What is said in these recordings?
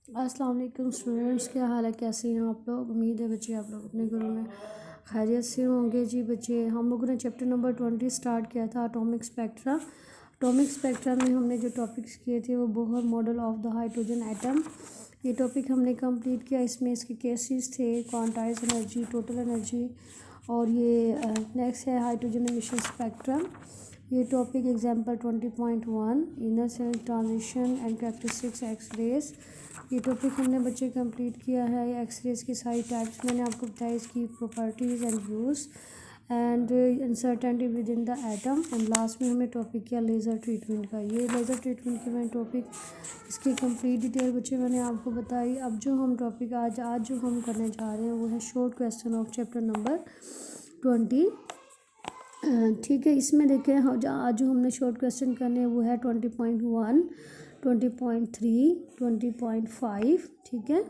अस्सलाम वालेकुम स्टूडेंट्स, क्या हाल है, कैसे हैं आप लोग। उम्मीद है बच्चे आप लोग अपने घरों में खैरियत से होंगे। जी बच्चे, हम लोगों ने चैप्टर नंबर 20 स्टार्ट किया था, एटॉमिक स्पेक्ट्रा। एटॉमिक स्पेक्ट्रा में हमने जो टॉपिक्स किए थे वो Bohr model of the hydrogen atom, ये टॉपिक हमने कंप्लीट किया। इसमें इसके केसेस थे क्वांटाइज एनर्जी, टोटल एनर्जी, और ये नेक्स्ट है हाइड्रोजन एमिशन स्पेक्ट्रम। ये topic example 20.1 inner shell transition and characteristics X rays, ये टॉपिक हमने बच्चे कंप्लीट किया है। एक्स रेज की सारी टाइप्स मैंने आपको बताया, इसकी properties and use and uncertainty with in the atom. And last में हमने टॉपिक किया लेज़र ट्रीटमेंट का। ये लेज़र ट्रीटमेंट की मैंने टॉपिक इसकी कंप्लीट डिटेल बच्चे मैंने आपको बताई। अब जो हम टॉपिक आज जो हम करने जा रहे हैं वो है short question of chapter number 20। ठीक है, इसमें देखें आज जो हमने शॉर्ट क्वेश्चन करने हैं वो है 20.1, 20.3, 20.5। ठीक है,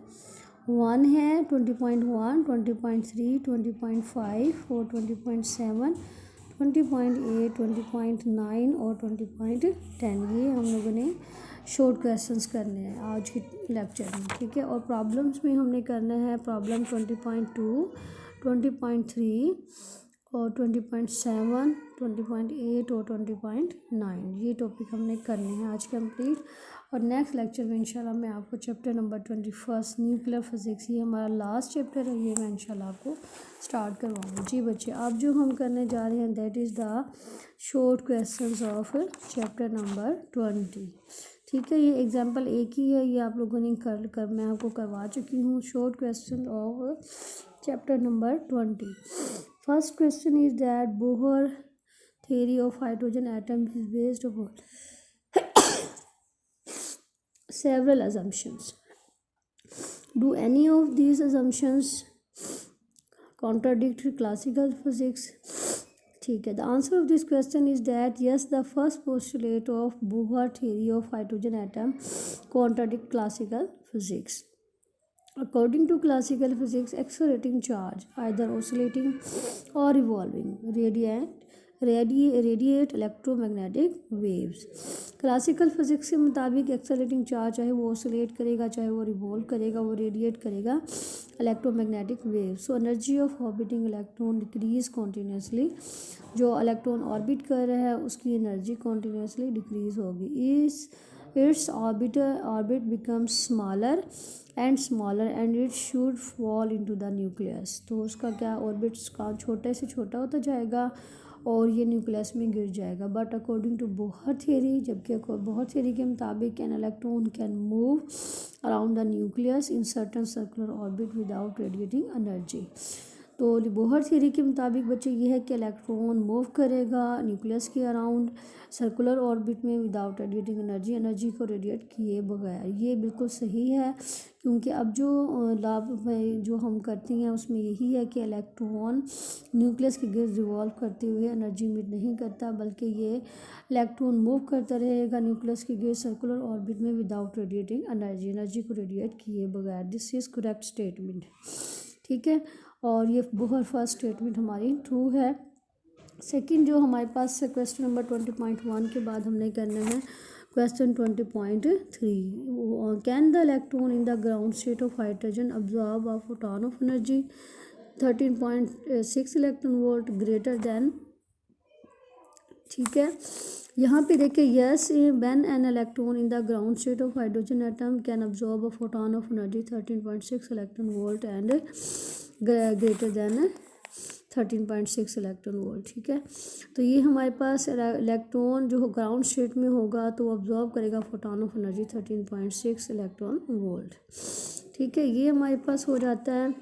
1 है, 20.1, 20.3, 20.5 और 20.7, 20.8, 20.9 और 20.10। ये हम लोगों ने शॉर्ट क्वेश्चंस करने हैं आज के लेक्चर में। ठीक है, और प्रॉब्लम्स में हमने करना है प्रॉब्लम 20.2, 20.3 और 20.7, 20.8 और 20.9। ये टॉपिक हमने करने हैं आज कंप्लीट। और नेक्स्ट लेक्चर में इंशाल्लाह मैं आपको चैप्टर नंबर 21 न्यूक्लियर फिज़िक्स, ये हमारा लास्ट चैप्टर है, ये मैं इंशाल्लाह आपको स्टार्ट करवाऊँगी। जी बच्चे, अब जो हम करने जा रहे हैं that is the short questions of chapter number 20। ठीक है, ये एग्जाम्पल एक ही है, ये आप लोगों ने कर मैं आपको करवा चुकी हूँ। Short question of chapter number 20। First question is that Bohr theory of hydrogen atom is based upon several assumptions. Do any of these assumptions contradict classical physics? ठीक है, the answer of this question is that yes, the first postulate of Bohr theory of hydrogen atom contradict classical physics. According to classical physics, accelerating charge, either oscillating or revolving, radiate electromagnetic waves. Classical physics के मुताबिक accelerating charge चाहे वो oscillate करेगा, चाहे वो revolve करेगा, वो radiate करेगा electromagnetic wave. So energy of orbiting electron decrease continuously, जो इलेक्ट्रॉन ऑर्बिट कर रहा है उसकी एनर्जी कॉन्टीन्यूसली डिक्रीज होगी। its orbit becomes smaller and it should fall into the nucleus। तो उसका क्या ऑर्बिट का छोटे से छोटा होता जाएगा और ये न्यूक्लियस में गिर जाएगा। But according to Bohr theory, जबकि बोहर थियरी के मुताबिक an electron can move around the nucleus in certain circular orbit without radiating energy. तो बोहर थियरी के मुताबिक बच्चे ये है कि इलेक्ट्रॉन मूव करेगा न्यूक्लियस के अराउंड सर्कुलर ऑर्बिट में विदाउट रेडिएटिंग एनर्जी को रेडिएट किए बगैर। ये बिल्कुल सही है, क्योंकि अब जो लाभ जो हम करते हैं उसमें यही है कि इलेक्ट्रॉन न्यूक्लियस के गिर्द रिवॉल्व करते हुए एनर्जी इमिट नहीं करता, बल्कि ये इलेक्ट्रॉन मूव करता रहेगा न्यूक्लियस के गिर्द सर्कुलर ऑर्बिट में विदाउट रेडिएटिंग एनर्जी को रेडिएट किए बगैर। This is correct statement. ठीक है, और ये बहुत फर्स्ट स्टेटमेंट हमारी ट्रू है। सेकंड जो हमारे पास क्वेश्चन नंबर 20.1 के बाद हमने करना है question 20.3। Can the electron in the ground state of hydrogen absorb a photon of energy 13.6 electron volt greater than. ठीक है, यहाँ पे देखिए yes, when an electron in the ground state of hydrogen atom can absorb a photon of energy 13.6 electron volt and greater than 13.6 electron volt. ठीक है, तो ये हमारे पास इलेक्ट्रॉन जो ग्राउंड स्टेट में होगा तो वो अब्जॉर्ब करेगा photon of energy 13.6 electron volt. ठीक है, ये हमारे पास हो जाता है।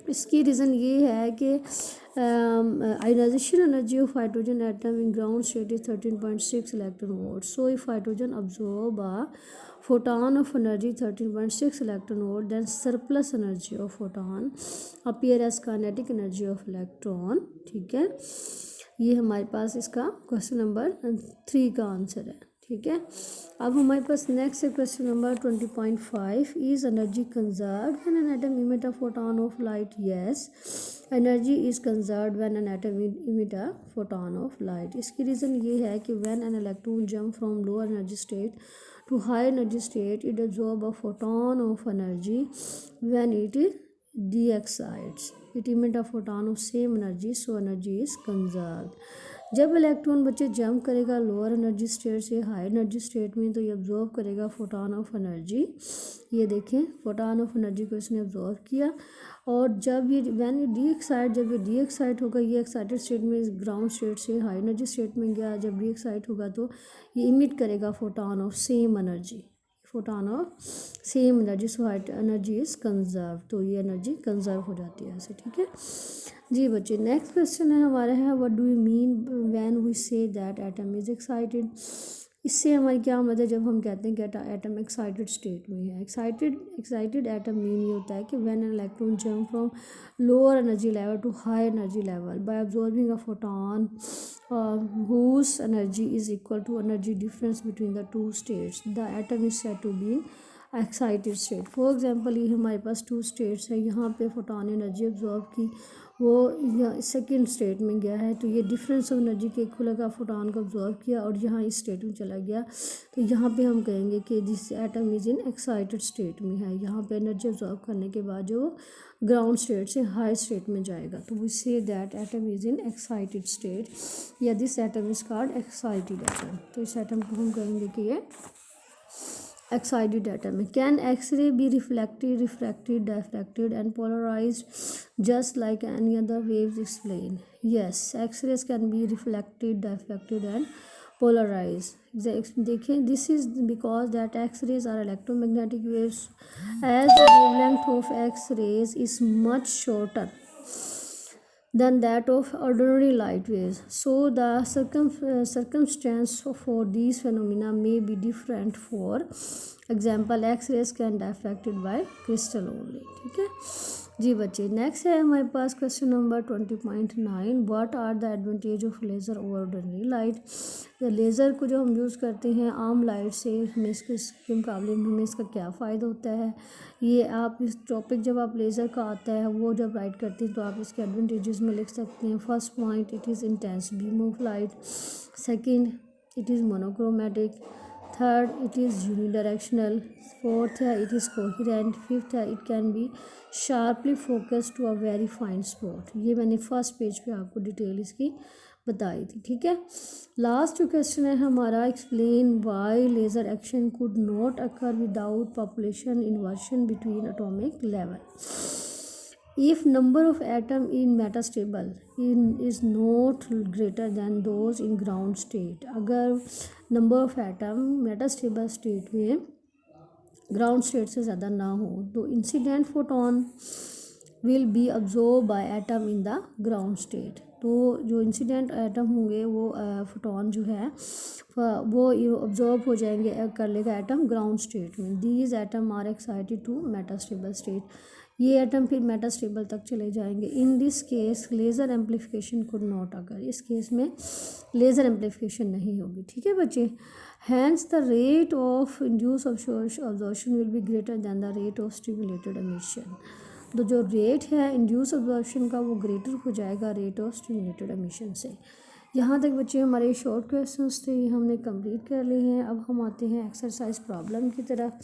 इसकी रीज़न ये है कि ionisation energy of hydrogen atom in ground state is 13.6 electron volt. So if hydrogen absorb a photon of energy 13.6 electron volt, then surplus energy of photon appear as kinetic energy of electron। ठीक है, ये हमारे पास इसका question number 3 का answer है। ठीक है, अब हमारे पास नेक्स्ट है question number 20.5। Is energy conserve when an atom emit a photon of light? Yes, energy is conserve when an atom emit a photon of light. इसकी रीज़न ये है कि when an electron jump from lower energy state to high energy state, it absorbs a photon of energy. When it de-excites, it emits a photon of same energy, so energy is conserved. जब electron बच्चे jump करेगा lower energy state से high energy state में, तो ये absorb करेगा photon of energy. ये देखें फोटॉन ऑफ एनर्जी को इसने अब्जॉर्ब किया। और जब ये व्हेन जब ये डी एक्साइट होगा, ये एक्साइटेड स्टेट में ग्राउंड स्टेट से हाई एनर्जी स्टेट में गया, जब डी एक्साइट होगा तो ये इमिट करेगा photon of same energy, photon of same energy, so high energy is conserve, तो ये एनर्जी कंजर्व हो जाती है ऐसे। ठीक है जी बच्चे, नेक्स्ट क्वेश्चन है हमारा है what do you mean when we say that atom is excited. इससे हमारी क्या मतलब जब हम कहते हैं कि एटम एक्साइटेड स्टेट में है। एक्साइटेड एटम मीन ये होता है कि when an electron jump from lower energy level to high energy level by absorbing a photon whose energy is equal to energy difference between the two states, the atom is said to be in excited state. For example ये हमारे पास to states है, यहाँ पे photon energy absorb की, वो second state में गया है, तो ये डिफरेंस ऑफ एनर्जी के इक्वल का फोटॉन को अब्जॉर्ब किया और यहाँ इस स्टेट में चला गया, तो यहाँ पे हम कहेंगे कि this atom is in excited state में है। यहाँ पे एनर्जी अब्जॉर्ब करने के बाद जो ग्राउंड स्टेट से हाई स्टेट में जाएगा, तो we say that atom is in excited state, या this atom is called excited atom. तो इस एटम को हम कहेंगे कि ये एक्साइटेड एटम है। Can X ray be reflected, refracted, diffracted and polarized just like any other waves explain? Yes, X rays can be reflected, diffracted and polarize. देखें, this is because that X rays are electromagnetic waves as the wavelength of X rays is much shorter than that of ordinary light waves, so the circumstance for these phenomena may be different. For example, X-rays can be diffracted by crystal only. ठीक है जी बच्चे, next है हमारे पास question number 20.9 what are the advantage of laser over ordinary light. Laser को जो हम use करते हैं आम लाइट से, हमें इसके मुकाबले में हमें इसका क्या फ़ायदा होता है। ये आप इस टॉपिक जब आप लेज़र का आता है वो जब राइट करते हैं तो आप इसके एडवांटेजेस में लिख सकते हैं। First point, it is intense beam of light. Second, it is monochromatic. Third, it is unidirectional. Fourth है, इट इज़ कोहेरेंट। फिफ्थ है, it can be sharply focus to a very fine spot. ये मैंने first page पे आपको detail इसकी बताई थी। ठीक है, लास्ट क्वेश्चन है हमारा explain why laser action could not occur without population inversion between atomic level. If number of atom in metastable is not greater than those in ground state, अगर number of atom metastable state में ground state से ज़्यादा ना हो तो incident photon will be absorbed by atom in the ground state। तो जो incident atom होंगे वो फोटॉन जो है वो ऑब्जॉर्ब हो जाएंगे, कर लेगा एटम ग्राउंड स्टेट में। These atoms are excited to metastable state, ये एटम फिर मेटास्टेबल तक चले जाएंगे। In this case laser amplification could not occur, इस केस में लेज़र एम्पलीफिकेशन नहीं होगी। ठीक है बच्चे, hence the rate of induce absorption will be greater than the rate of stimulated emission. तो जो रेट है इंड्यूस ऑब्जॉर्प्शन का वो ग्रेटर हो जाएगा रेट ऑफ स्टिमुलेटेड एमिशन से। यहाँ तक बच्चे हमारे शॉर्ट क्वेश्चंस थे, ये हमने कंप्लीट कर लिए हैं। अब हम आते हैं एक्सरसाइज प्रॉब्लम की तरफ।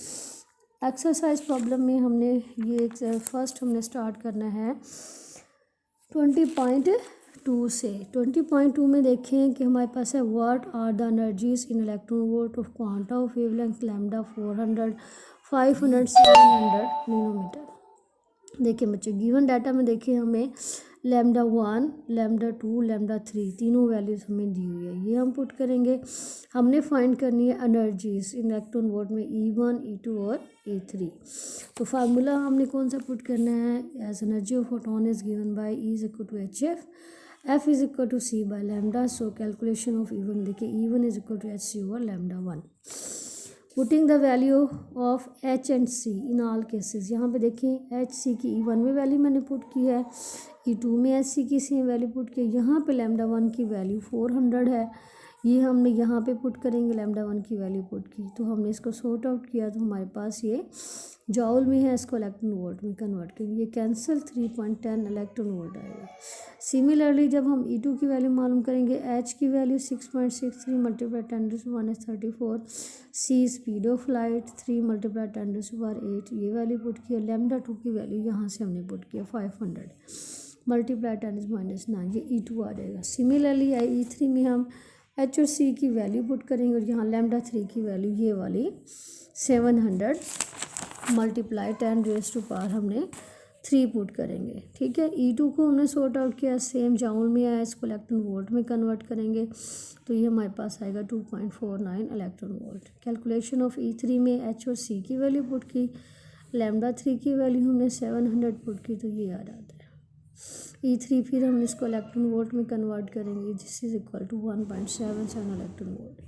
एक्सरसाइज प्रॉब्लम में हमने ये फर्स्ट हमने स्टार्ट करना है 20.2 से। 20.2 में देखें कि हमारे पास है what are the energies in electron volt of quanta of wavelength lambda 400, 500, 700 nanometre. देखिए बच्चे, गिवन डाटा में देखिए हमें लैम्डा 1, लैम्डा 2, लैम्डा 3 तीनों वैल्यूज़ हमें दी हुई है, ये हम पुट करेंगे। हमने फाइंड करनी है एनर्जीज इन इलेक्ट्रॉन वोल्ट में E1, E2 और E3। तो फार्मूला हमने कौन सा पुट करना है, as energy of photon is given by E is equal to HF, F is equal to C by lambda. So calculation of E1, देखिए E1 is equal to HC over lambda 1। Putting the value of H and C in all cases, यहाँ पे देखें HC की E1 में value मैंने put की है, E2 में HC की सेम वैल्यू पुट की, यहाँ पे लैम्डा 1 की वैल्यू 400 है, ये हमने यहाँ पे पुट करेंगे, लैम्डा 1 की वैल्यू पुट की, तो हमने इसको सॉर्ट आउट किया तो हमारे पास ये जॉल में है, इसको इलेक्ट्रॉन वोल्ट में कन्वर्ट करेंगे, ये कैंसिल 3.10 इलेक्ट्रॉन वोल्ट आएगा। सिमिलरली जब हम E2 की वैल्यू मालूम करेंगे, H की value 6.63 multiply 10⁻34, C speed of light 3 multiply 10⁸, ये वैल्यू पुट किया। लैम्डा 2 की वैल्यू यहाँ से हमने पुट किया 500 मल्टीप्लाई 10⁻9, ये E2 आ जाएगा। सिमिलरली E3 में हम H और C की वैल्यू पुट करेंगे और यहाँ लैम्डा 3 की वैल्यू ये वाली 700 मल्टीप्लाई 10⁻³ हमने 3 पुट करेंगे। ठीक है, E2 को हमने सॉर्ट आउट किया, सेम जॉल में आया, इसको इलेक्ट्रॉन वोल्ट में कन्वर्ट करेंगे तो ये हमारे पास आएगा 2.49 electron volt. Calculation of E3 में H और C की वैल्यू पुट की, लैम्डा 3 की वैल्यू हमने 700 पुट की, तो ये आ जाता है E3। फिर हम इसको इलेक्ट्रॉन वोल्ट में कन्वर्ट करेंगे, this is equal to 1.77 electron volt.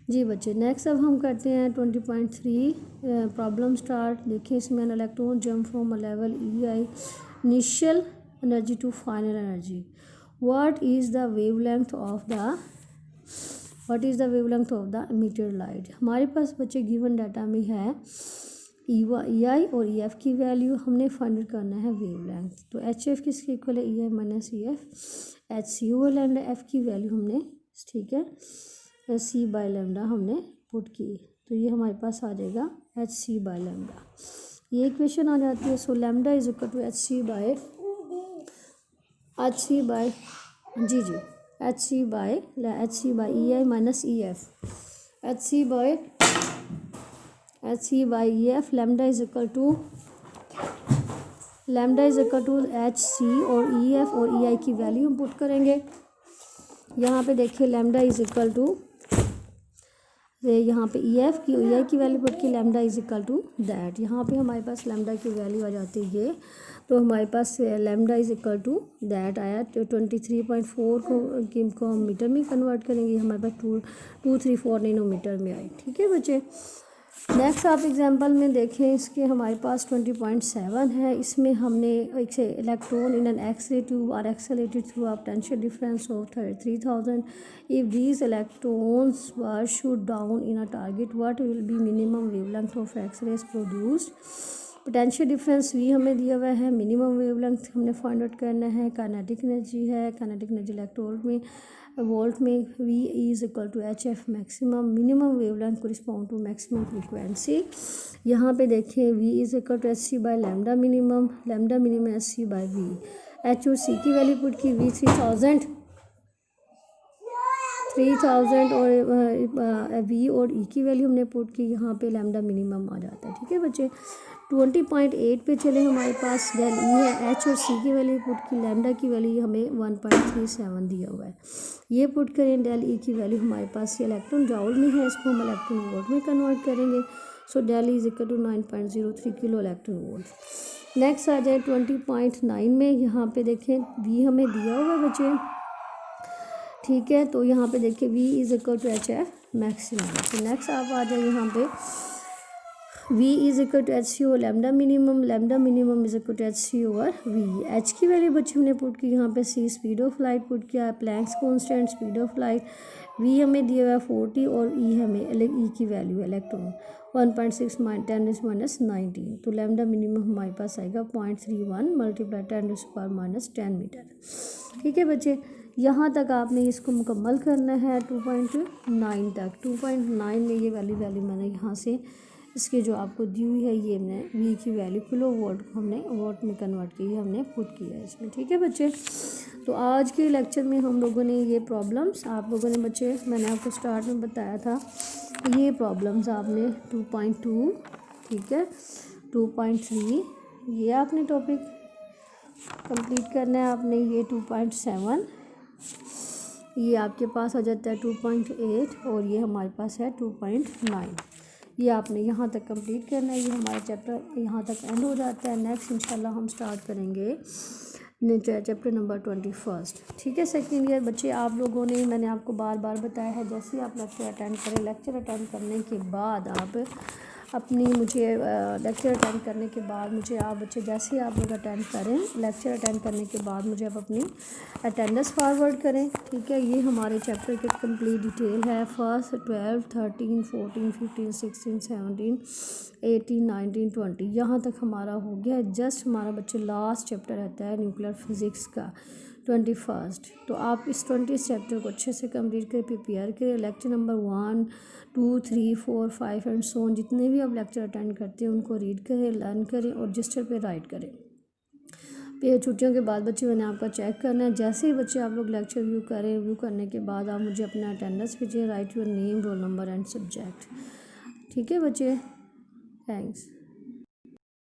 जी बच्चे, नेक्स्ट अब हम करते हैं 20.3 प्रॉब्लम स्टार्ट। देखिए इसमें an electron jump from a level EI initial energy to final energy, what is the wavelength of the emitted light. हमारे पास बच्चे गिवन डाटा में है EI और EF की वैल्यू, हमने फाइंड करना है वेवलेंथ। तो HF किसके इक्वल है, EI minus EF, HC over lambda, F की वैल्यू हमने, ठीक है, C बाय लैम्डा हमने पुट की, तो ये हमारे पास आ जाएगा HC बाय लैम्डा, ये इक्वेशन आ जाती है। So lambda is equal to HC by EI minus EF, HC by EF, lambda is equal to HC और EF और EI की वैल्यू हम पुट करेंगे। यहाँ पे देखिए लैम्डा इज इक्वल टू, यहाँ पे EF की EI की वैल्यू पुट की, lambda is equal to that, यहाँ पे हमारे पास लैम्डा की वैल्यू आ जाती है ये, तो हमारे पास lambda is equal to that आया 23.4 को हम मीटर में कन्वर्ट करेंगे, हमारे पास 234 नैनोमीटर में आई। ठीक है बच्चे, नेक्स्ट आप एग्जांपल में देखें, इसके हमारे पास 20.7 है। इसमें हमने एक electron in an X ray tube are accelerated through a potential difference of 33,000, if these electrons were shoot down in a target, what will be minimum wavelength of X rays produced. Potential difference V हमें दिया हुआ है, minimum wavelength हमने find out करना है, kinetic energy है, kinetic energy electron में volt में V is equal to HF maximum, minimum wavelength correspond to maximum frequency. यहाँ पे देखें V is equal to HC by lambda minimum HC by V, H और C की value put की, V 3000 और V और E की वैल्यू हमने पुट की, यहाँ पे लैम्डा मिनिमम आ जाता है। ठीक है बच्चे, 20.8 पे चले, हमारे पास डेल E है, H और C की वैल्यू पुट की, लैम्डा की वैल्यू हमें 1.37 दिया हुआ है, ये पुट करें। डेल E की वैल्यू हमारे पास ये इलेक्ट्रॉन जॉल में है, इसको हम इलेक्ट्रॉन वोल्ट में कन्वर्ट करेंगे। So del E is equal to 9.03 kilo electron volt. Next आ जाए 20.9 में, यहाँ पे देखें V हमें दिया हुआ है बच्चे, ठीक है, तो यहाँ पे देखिए V is equal to HF maximum. तो नेक्स्ट आप आ जाए यहाँ पे V is equal to HC over lambda minimum is equal to HC over V। H की वैल्यू बच्चे हमने पुट की, यहाँ पे C speed of light put किया, Planck's constant speed of light, V हमें दिया हुआ है 40 और E हमें E की वैल्यू है इलेक्ट्रॉन 1.6 10⁻19, तो लैम्डा मिनिमम हमारे पास आएगा 0.31 मल्टीप्लाई 10⁻10 मीटर। ठीक है बच्चे, यहाँ तक आपने इसको मुकम्मल करना है 2.9 तक। 2.9 में ये वैल्यू मैंने यहाँ से इसकी जो आपको दी हुई है, ये मैंने V की वैल्यू किलो वोल्ट को हमने वोल्ट में कन्वर्ट की है, हमने पुट किया है इसमें। ठीक है बच्चे, तो आज के लेक्चर में हम लोगों ने ये प्रॉब्लम्स आप लोगों ने बच्चे, मैंने आपको स्टार्ट में बताया था, ये प्रॉब्लम्स आपने 2.2, ठीक है, 2.3 ये आपने टॉपिक कंप्लीट करना है आपने, ये 2.7 ये आपके पास आ जाता है 2.8 और ये हमारे पास है 2.9, ये आपने यहाँ तक कंप्लीट करना है। ये हमारा चैप्टर यहाँ तक एंड हो जाता है। नेक्स्ट इंशाल्लाह हम स्टार्ट करेंगे चैप्टर नंबर 21। ठीक है सेकेंड ईयर बच्चे, आप लोगों ने, मैंने आपको बार बार बताया है, जैसे ही आप लेक्चर अटेंड करें, लेक्चर अटेंड करने के बाद आप अपनी मुझे लेक्चर अटेंड करने के बाद मुझे आप बच्चे जैसे ही आप लोग अटेंड करें, लेक्चर अटेंड करने के बाद मुझे आप अपनी अटेंडेंस फॉरवर्ड करें, ठीक है। ये हमारे चैप्टर की कंप्लीट डिटेल है। फर्स्ट 12, 13, 14, 15, 16, 17, 18, 19, 20 यहाँ तक हमारा हो गया। जस्ट हमारा बच्चे लास्ट चैप्टर रहता है न्यूक्लियर फिज़िक्स का 21st। तो आप इस 20 चैप्टर को अच्छे से कंप्लीट करें, प्रिपेयर करें। Lecture number 1, 2, 3, 4, 5 and so on जितने भी आप लेक्चर अटेंड करते हैं उनको रीड करें, लर्न करें और रजिस्टर पे राइट करें। फिर छुट्टियों के बाद बच्चे मैंने आपका चेक करना है। जैसे ही बच्चे आप लोग लेक्चर व्यू करें, व्यू करने के बाद आप मुझे अपना अटेंडेंस भेजिए, right your name, roll number and subject, ठीक है बच्चे। थैंक्स।